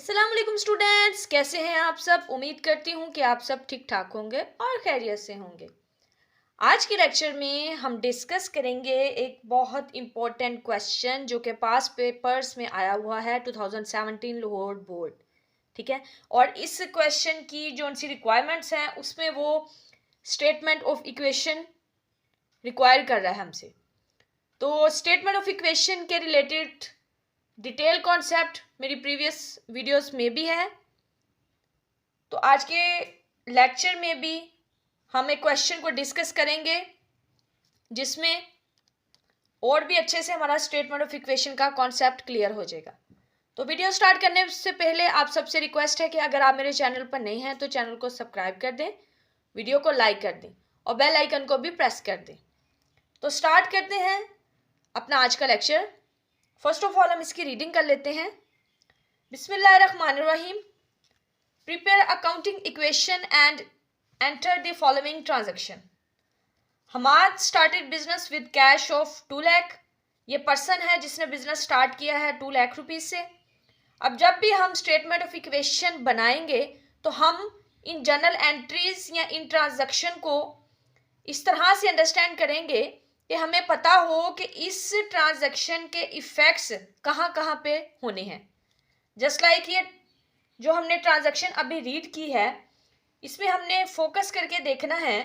अस्सलाम वालेकुम स्टूडेंट्स, कैसे हैं आप सब। उम्मीद करती हूँ कि आप सब ठीक ठाक होंगे और खैरियत से होंगे। आज के लेक्चर में हम डिस्कस करेंगे एक बहुत इम्पोर्टेंट क्वेश्चन जो कि पास पेपर्स में आया हुआ है 2017 लाहौर बोर्ड। ठीक है, और इस क्वेश्चन की जो सी रिक्वायरमेंट्स हैं उसमें वो स्टेटमेंट ऑफ इक्वेशन रिक्वायर कर रहा है हमसे। तो स्टेटमेंट ऑफ इक्वेशन के रिलेटेड डिटेल कॉन्सेप्ट मेरी प्रीवियस वीडियोस में भी है। तो आज के लेक्चर में भी हम एक क्वेश्चन को डिस्कस करेंगे जिसमें और भी अच्छे से हमारा स्टेटमेंट ऑफ इक्वेशन का कॉन्सेप्ट क्लियर हो जाएगा। तो वीडियो स्टार्ट करने से पहले आप सबसे रिक्वेस्ट है कि अगर आप मेरे चैनल पर नए हैं तो चैनल को सब्सक्राइब कर दें, वीडियो को लाइक कर दें और बेल आइकन को भी प्रेस कर दें। तो स्टार्ट करते हैं अपना आज का लेक्चर। फर्स्ट ऑफ ऑल हम इसकी रीडिंग कर लेते हैं। बिस्मिल्लाहिर्रहमानिर्रहीम। Prepare accounting equation and enter the following transaction. Hamad started business with cash of 2 lakh। ये पर्सन है जिसने बिजनेस स्टार्ट किया है 2 लाख रुपीज से। अब जब भी हम स्टेटमेंट ऑफ इक्वेशन बनाएंगे तो हम इन जर्नल एंट्रीज या इन ट्रांजैक्शन को इस तरह से अंडरस्टैंड करेंगे कि हमें पता हो कि इस ट्रांजैक्शन के इफेक्ट्स कहाँ कहाँ पे होने हैं। जस्ट लाइक ये जो हमने ट्रांजैक्शन अभी रीड की है इसमें हमने फोकस करके देखना है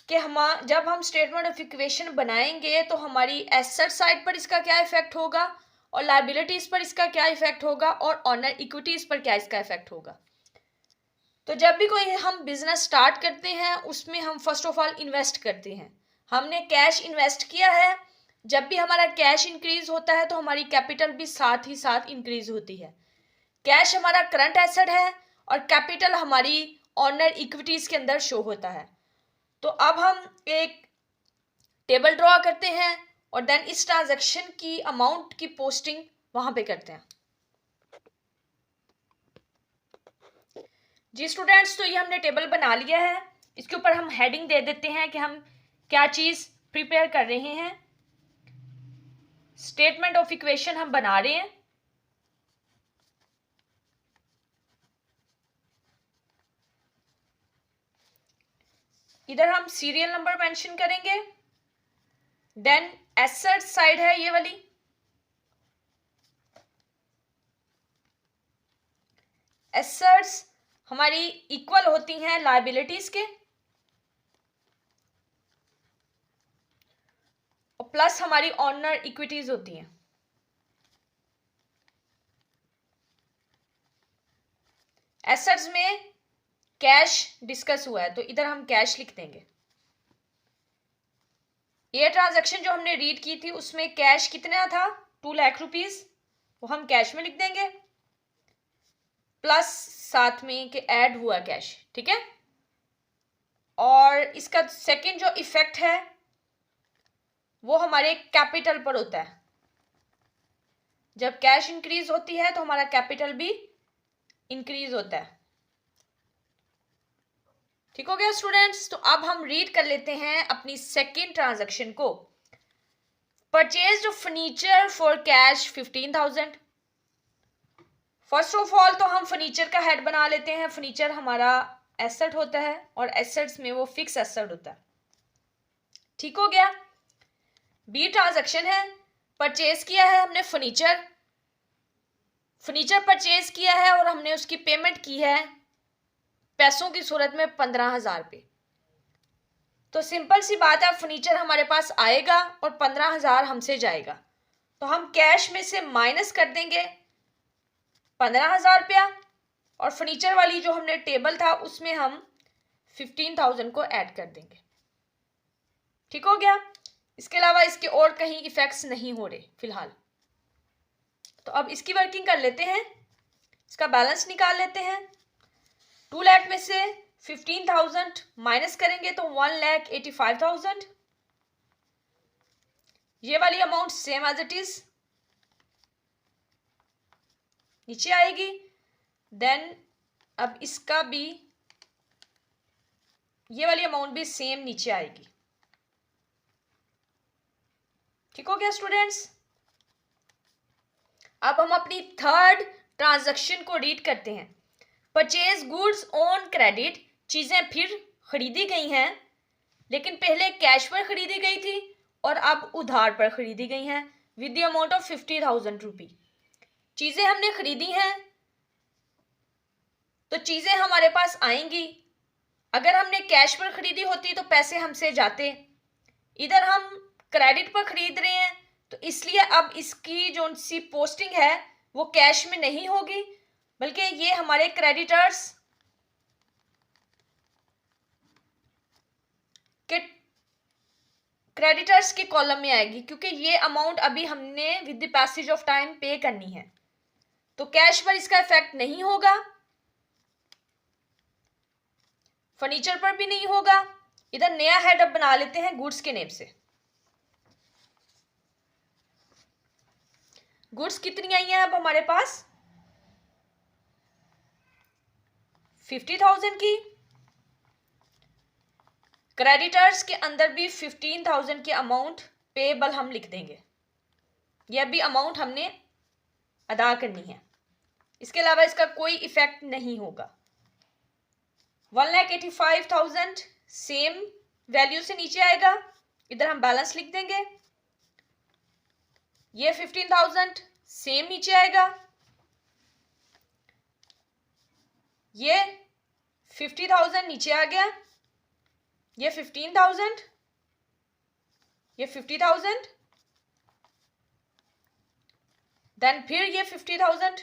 कि जब हम स्टेटमेंट ऑफ इक्वेशन बनाएंगे तो हमारी एसेट साइड पर इसका क्या इफेक्ट होगा और लायबिलिटीज पर इसका क्या इफेक्ट होगा और ऑनर इक्विटीज पर क्या इसका इफेक्ट होगा। तो जब भी कोई हम बिजनेस स्टार्ट करते हैं उसमें हम फर्स्ट ऑफ ऑल इन्वेस्ट करते हैं। हमने कैश इन्वेस्ट किया है। जब भी हमारा कैश इंक्रीज होता है तो हमारी कैपिटल भी साथ ही साथ इंक्रीज होती है। कैश हमारा करंट एसेट है और कैपिटल हमारी ऑनर इक्विटीज के अंदर शो होता है। तो अब हम एक टेबल ड्रॉ करते हैं और देन इस ट्रांजैक्शन की अमाउंट की पोस्टिंग वहां पे करते हैं। जी स्टूडेंट्स, तो ये हमने टेबल बना लिया है। इसके ऊपर हम हेडिंग दे देते हैं कि हम क्या चीज प्रिपेयर कर रहे हैं। स्टेटमेंट ऑफ इक्वेशन हम बना रहे हैं। इधर हम सीरियल नंबर मेंशन करेंगे। देन एसेट साइड है ये वाली। एसेट्स हमारी इक्वल होती हैं लायबिलिटीज के और प्लस हमारी ऑनर इक्विटीज होती हैं। एसेट्स में कैश डिस्कस हुआ है तो इधर हम कैश लिख देंगे। ये ट्रांजैक्शन जो हमने रीड की थी उसमें कैश कितना था 2 लाख रुपीज, वो हम कैश में लिख देंगे प्लस साथ में कि ऐड हुआ कैश। ठीक है, और इसका सेकंड जो इफेक्ट है वो हमारे कैपिटल पर होता है। जब कैश इंक्रीज होती है तो हमारा कैपिटल भी इंक्रीज होता है। ठीक हो गया स्टूडेंट्स। तो अब हम रीड कर लेते हैं अपनी सेकेंड ट्रांजैक्शन को। Purchased furniture for cash 15,000। First of all तो हम फर्नीचर का हेड बना लेते हैं। फर्नीचर हमारा एसेट होता है और एसेट्स में वो फिक्स एसेट होता है। ठीक हो गया। बी ट्रांजैक्शन है, परचेज किया है हमने फर्नीचर परचेज किया है और हमने उसकी पेमेंट की है पैसों की सूरत में 15,000 पे। तो सिंपल सी बात है, फर्नीचर हमारे पास आएगा और 15,000 हमसे जाएगा तो हम कैश में से माइनस कर देंगे 15,000 रुपया और फर्नीचर वाली जो हमने टेबल था उसमें हम 15,000 को ऐड कर देंगे। ठीक हो गया। इसके अलावा इसके और कहीं इफेक्ट्स नहीं हो रहे फिलहाल। तो अब इसकी वर्किंग कर लेते हैं, इसका बैलेंस निकाल लेते हैं। 2 लाख में से 15,000 माइनस करेंगे तो 1,85,000। ये वाली amount same as it is नीचे आएगी। देन अब इसका भी ये वाली अमाउंट भी सेम नीचे आएगी। ठीक हो गया स्टूडेंट्स। अब हम अपनी थर्ड ट्रांजैक्शन को रीड करते हैं। परचेज गुड्स ऑन क्रेडिट, चीजें फिर खरीदी गई हैं, लेकिन पहले कैश पर खरीदी गई थी और अब उधार पर खरीदी गई हैं विद द अमाउंट ऑफ 50,000 रुपी। चीजें हमने खरीदी हैं तो चीजें हमारे पास आएंगी। अगर हमने कैश पर खरीदी होती तो पैसे हमसे जाते, इधर हम क्रेडिट पर खरीद रहे हैं तो इसलिए अब इसकी जो सी पोस्टिंग है वो कैश में नहीं होगी, बल्कि ये हमारे क्रेडिटर्स के कॉलम में आएगी, क्योंकि ये अमाउंट अभी हमने with the passage of time पे करनी है, तो कैश पर इसका इफेक्ट नहीं होगा, फर्नीचर पर भी नहीं होगा। इधर नया हेड अब बना लेते हैं गुड्स के नेम से। गुड्स कितनी आई हैं अब हमारे पास? 50,000 की। क्रेडिटर्स के अंदर भी 15,000 की अमाउंट पेएबल हम लिख देंगे, यह भी अमाउंट हमने अदा करनी है, इसके अलावा इसका कोई इफेक्ट नहीं होगा। 1,85,000 सेम वैल्यू से नीचे आएगा, इधर हम बैलेंस लिख देंगे। ये 15,000 सेम नीचे आएगा, ये 50,000 नीचे आ गया, ये 15,000, ये 50,000, देन फिर ये 50,000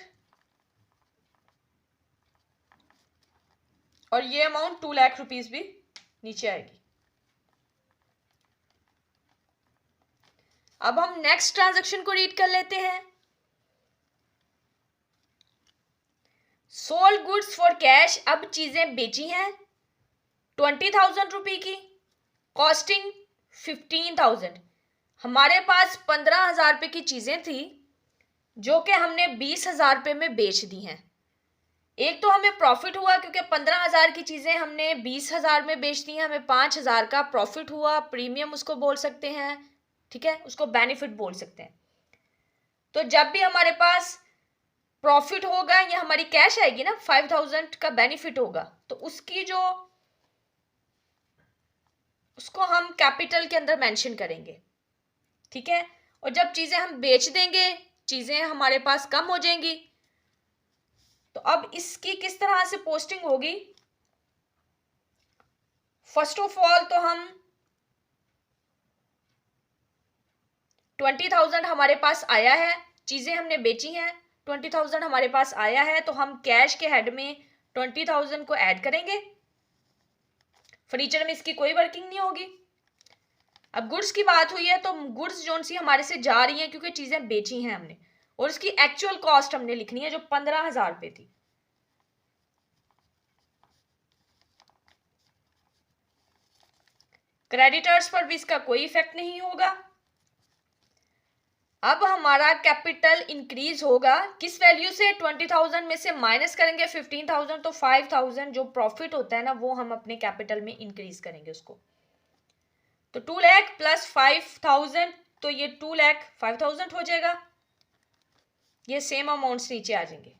और ये अमाउंट 2 लाख रुपीस भी नीचे आएगी। अब हम नेक्स्ट ट्रांजैक्शन को रीड कर लेते हैं। सोल्ड गुड्स फॉर कैश, अब चीजें बेची हैं 20,000 रुपए की, कॉस्टिंग 15,000। हमारे पास 15,000 रुपए की चीजें थी जो कि हमने 20,000 रुपए में बेच दी हैं। एक तो हमें प्रॉफिट हुआ क्योंकि 15,000 की चीजें हमने 20,000 में बेच दी हैं, हमें 5,000 का प्रॉफिट हुआ, प्रीमियम उसको बोल सकते हैं, ठीक है, उसको बेनिफिट बोल सकते हैं। तो जब भी हमारे पास प्रॉफिट होगा या हमारी कैश आएगी ना, 5,000 का बेनिफिट होगा, तो उसको हम कैपिटल के अंदर मेंशन करेंगे, ठीक है। और जब चीजें हम बेच देंगे, चीजें हमारे पास कम हो जाएंगी, तो अब इसकी किस तरह से पोस्टिंग होगी? फर्स्ट ऑफ ऑल तो हम 20,000 हमारे पास आया है, चीजें हमने बेची हैं, 20,000 हमारे पास आया है, तो हम कैश के हेड में 20,000 को ऐड करेंगे। फर्नीचर में इसकी कोई वर्किंग नहीं होगी। अब गुड्स की बात हुई है तो गुड्स जो सी हमारे से जा रही हैं क्योंकि चीजें बेची हैं हमने, और उसकी एक्चुअल कॉस्ट हमने लिखनी है जो 15,000 रुपए थी। क्रेडिटर्स पर भी इसका कोई इफेक्ट नहीं होगा। अब हमारा कैपिटल इंक्रीज होगा किस वैल्यू से? 20,000 में से माइनस करेंगे 15,000, तो 5,000 जो प्रॉफिट होता है ना वो हम अपने कैपिटल में इंक्रीज करेंगे उसको। तो 2 लाख प्लस 5,000, तो ये 2 लाख 5,000 हो जाएगा। ये सेम अमाउंट्स नीचे आ जाएंगे,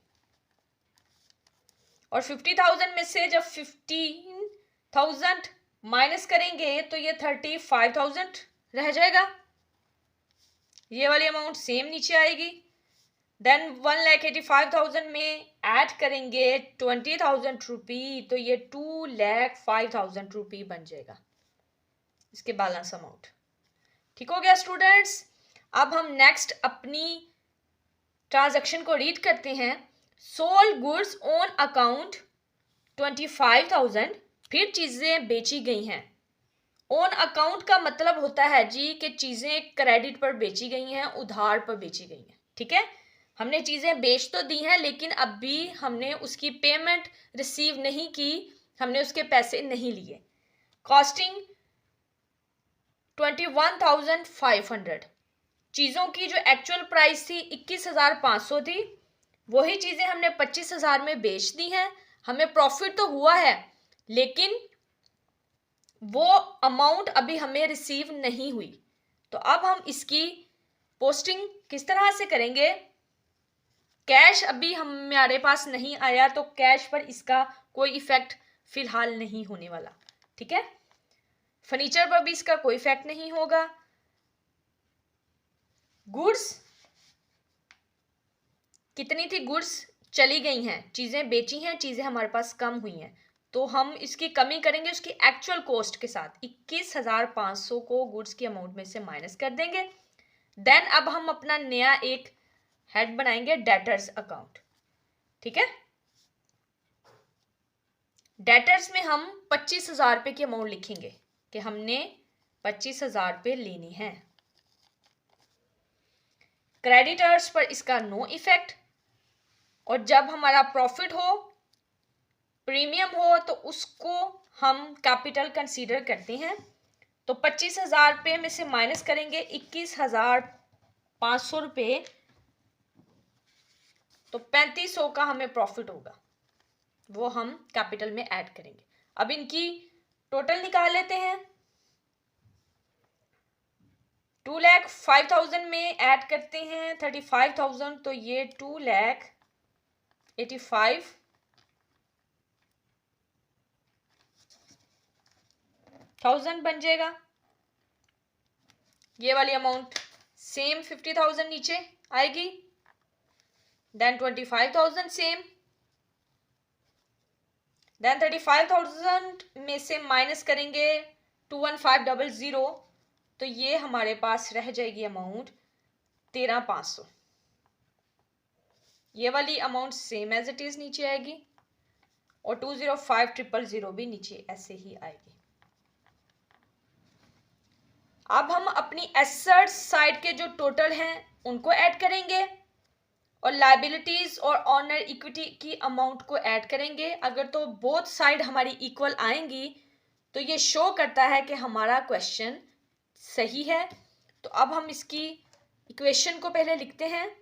और 50,000 में से जब 15,000 माइनस करेंगे तो ये 35,000 रह जाएगा। ये वाली अमाउंट सेम नीचे आएगी। देन 1,85,000 में ऐड करेंगे 20,000 रुपी, तो ये 2,05,000 रुपी बन जाएगा इसके बैलेंस अमाउंट। ठीक हो गया स्टूडेंट्स। अब हम नेक्स्ट अपनी ट्रांजैक्शन को रीड करते हैं। सोल्ड गुड्स ऑन अकाउंट 25,000, फिर चीजें बेची गई हैं। ऑन अकाउंट का मतलब होता है जी कि चीजें क्रेडिट पर बेची गई हैं, उधार पर बेची गई हैं, ठीक है। हमने चीजें बेच तो दी हैं लेकिन अभी हमने उसकी पेमेंट रिसीव नहीं की, हमने उसके पैसे नहीं लिए। कॉस्टिंग 21,500, चीजों की जो एक्चुअल प्राइस थी 21,500 थी, वही चीजें हमने 25,000 में बेच दी हैं। हमें प्रॉफिट तो हुआ है लेकिन वो अमाउंट अभी हमें रिसीव नहीं हुई। तो अब हम इसकी पोस्टिंग किस तरह से करेंगे? कैश अभी हमारे पास नहीं आया तो कैश पर इसका कोई इफेक्ट फिलहाल नहीं होने वाला, ठीक है। फर्नीचर पर भी इसका कोई इफेक्ट नहीं होगा। गुड्स कितनी थी, गुड्स चली गई हैं, चीजें बेची हैं, चीजें हमारे पास कम हुई हैं, तो हम इसकी कमी करेंगे उसकी एक्चुअल कॉस्ट के साथ। 21,500 को गुड्स की अमाउंट में से माइनस कर देंगे। देन अब हम अपना नया एक हेड बनाएंगे, डेटर्स अकाउंट, ठीक है। डेटर्स में हम 25,000 रुपये की अमाउंट लिखेंगे कि हमने 25,000 रुपये लेने हैं। क्रेडिटर्स पर इसका नो इफेक्ट, और जब हमारा प्रॉफिट हो, प्रीमियम हो, तो उसको हम कैपिटल कंसीडर करते हैं। तो 25,000 रुपये में से माइनस करेंगे 21,500 रुपये, तो 3500 का हमें प्रॉफिट होगा, वो हम कैपिटल में ऐड करेंगे। अब इनकी टोटल निकाल लेते हैं। 2,05,000 में ऐड करते हैं 35,000, तो ये 2,85,000 बन जाएगा। ये वाली अमाउंट सेम 50,000 नीचे आएगी, देन 25,000 सेम, देन 35,000 में से माइनस करेंगे 21500, तो ये हमारे पास रह जाएगी अमाउंट 13,500। ये वाली amount same as it is नीचे आएगी, और 205,000 भी नीचे ऐसे ही आएगी। अब हम अपनी एसेट्स साइड के जो टोटल हैं उनको ऐड करेंगे, और लायबिलिटीज और ऑनर इक्विटी की अमाउंट को ऐड करेंगे। अगर तो बोथ साइड हमारी इक्वल आएंगी तो ये शो करता है कि हमारा क्वेश्चन सही है। तो अब हम इसकी इक्वेशन को पहले लिखते हैं,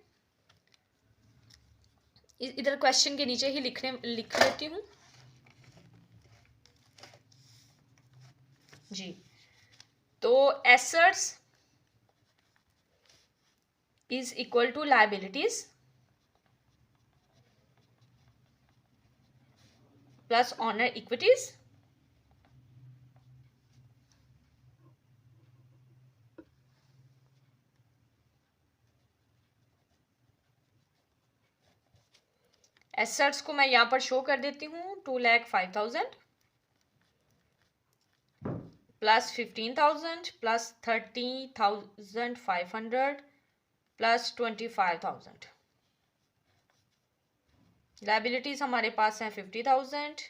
इधर क्वेश्चन के नीचे ही लिख लेती हूँ जी। तो assets is equal to liabilities plus owner equities assets को मैं यहां पर शो कर देती हूँ, 2,05,000 प्लस 15,000 प्लस 30,500 प्लस 25,000। लायबिलिटीज हमारे पास है 50,000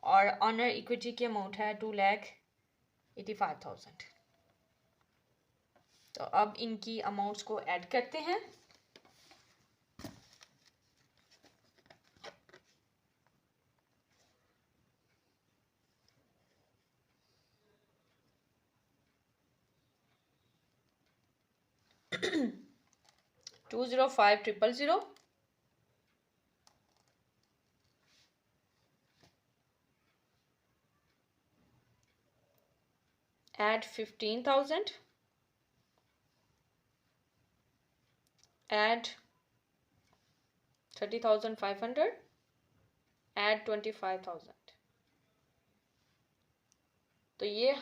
और ऑनर इक्विटी की अमाउंट है 2,85,000। तो अब इनकी अमाउंट्स को ऐड करते हैं। $205,000 add 15,000 add 30,500 add 25,000। तो ये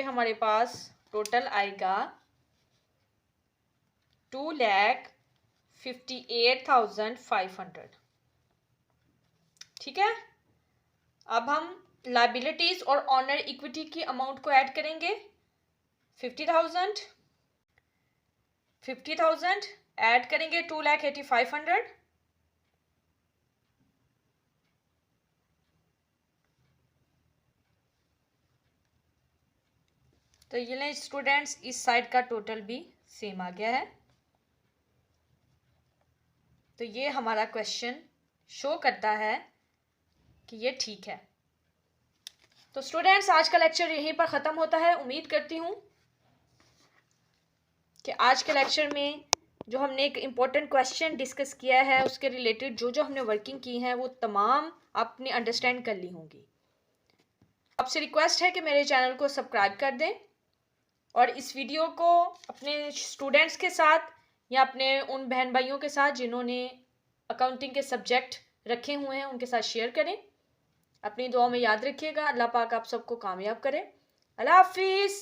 हमारे पास टोटल आएगा 2,58,500, ठीक है। अब हम लायबिलिटीज और ऑनर इक्विटी की अमाउंट को ऐड करेंगे। 50,000 ऐड करेंगे 2,80,500, तो ये लें स्टूडेंट्स, इस साइड का टोटल भी सेम आ गया है। तो ये हमारा क्वेश्चन शो करता है कि ये ठीक है। तो स्टूडेंट्स, आज का लेक्चर यहीं पर ख़त्म होता है। उम्मीद करती हूँ कि आज के लेक्चर में जो हमने एक इम्पोर्टेंट क्वेश्चन डिस्कस किया है उसके रिलेटेड जो जो हमने वर्किंग की है वो तमाम आपने अंडरस्टैंड कर ली होंगी। आपसे रिक्वेस्ट है कि मेरे चैनल को सब्सक्राइब कर दें और इस वीडियो को अपने स्टूडेंट्स के साथ या अपने उन बहन भाइयों के साथ जिन्होंने अकाउंटिंग के सब्जेक्ट रखे हुए हैं उनके साथ शेयर करें। अपनी दुआ में याद रखिएगा। अल्लाह पाक आप सबको कामयाब करे। अल्लाह हाफिज़।